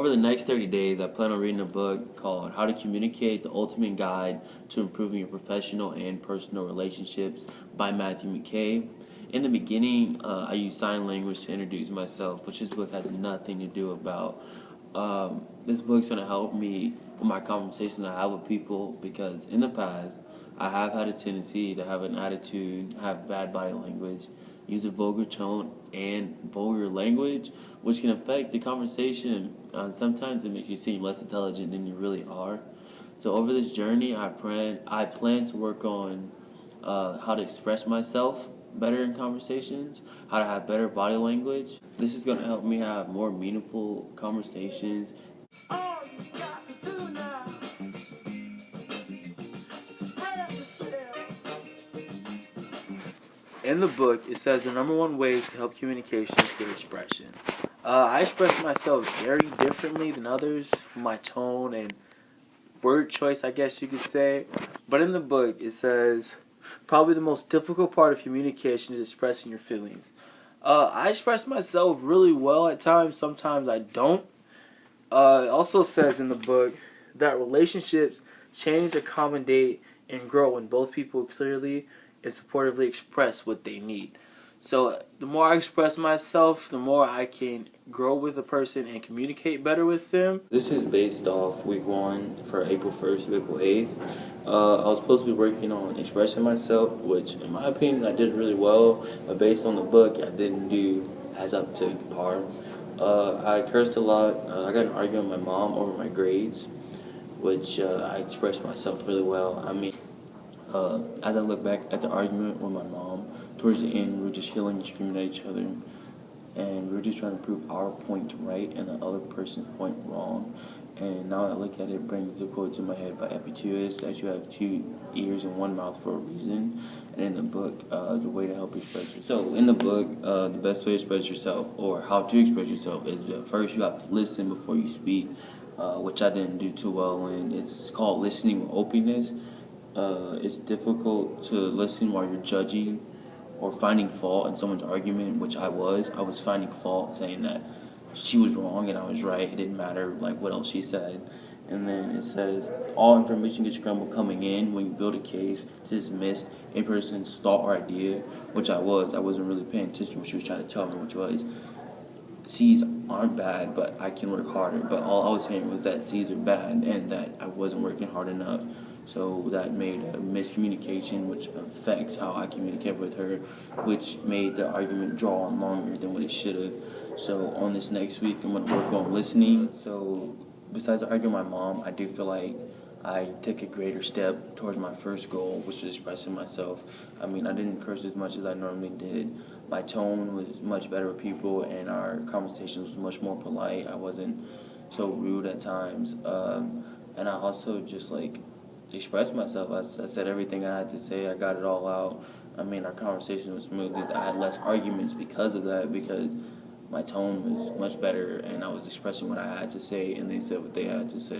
Over the next 30 days, I plan on reading a book called How to Communicate, the Ultimate Guide to Improving Your Professional and Personal Relationships by Matthew McKay. In the beginning, I use sign language to introduce myself, which this book has nothing to do about. This book's going to help me with my conversations I have with people, because in the past, I have had a tendency to have an attitude, have bad body language, use a vulgar tone and vulgar language, which can affect the conversation. Sometimes it makes you seem less intelligent than you really are. So over this journey, I plan to work on how to express myself better in conversations, how to have better body language. This is going to help me have more meaningful conversations. All you got to do now, express yourself. In the book, it says the number one way to help communication is through expression. I express myself very differently than others, my tone and word choice, I guess you could say. But in the book, it says probably the most difficult part of communication is expressing your feelings. I express myself really well at times. Sometimes I don't. It also says in the book that relationships change, accommodate, and grow when both people clearly and supportively express what they need. So the more I express myself, the more I can grow with a person and communicate better with them. This is based off week 1 for April 1st to April 8th. I was supposed to be working on expressing myself, which in my opinion I did really well, but based on the book I didn't do as up to par. I cursed a lot. I got in an argument with my mom over my grades, which I expressed myself really well. I mean, as I look back at the argument with my mom, towards the end, we were just yelling and screaming at each other, and we were just trying to prove our point right and the other person's point wrong. And now that I look at it, it brings the quote to my head by Epictetus that you have 2 ears and 1 mouth for a reason. And in the book, the way to help express yourself. So in the book, the best way to express yourself, or how to express yourself, is first you have to listen before you speak, which I didn't do too well in. It's called listening with openness. It's difficult to listen while you're judging or finding fault in someone's argument, which I was. I was finding fault, saying that she was wrong and I was right. It didn't matter what else she said. And then it says all information gets scrambled coming in when you build a case to dismiss a person's thought or idea, which I was. I wasn't really paying attention to what she was trying to tell me, which was C's aren't bad, but I can work harder. But all I was saying was that C's are bad and that I wasn't working hard enough. So that made a miscommunication, which affects how I communicate with her, which made the argument draw on longer than what it should have. So on this next week, I'm going to work on listening. So besides arguing with my mom, I do feel like I took a greater step towards my first goal, which is expressing myself. I mean, I didn't curse as much as I normally did. My tone was much better with people, and our conversations was much more polite. I wasn't so rude at times. And I also just expressed myself. I said everything I had to say. I got it all out. I mean, our conversation was smooth. I had less arguments because of that, because my tone was much better and I was expressing what I had to say and they said what they had to say.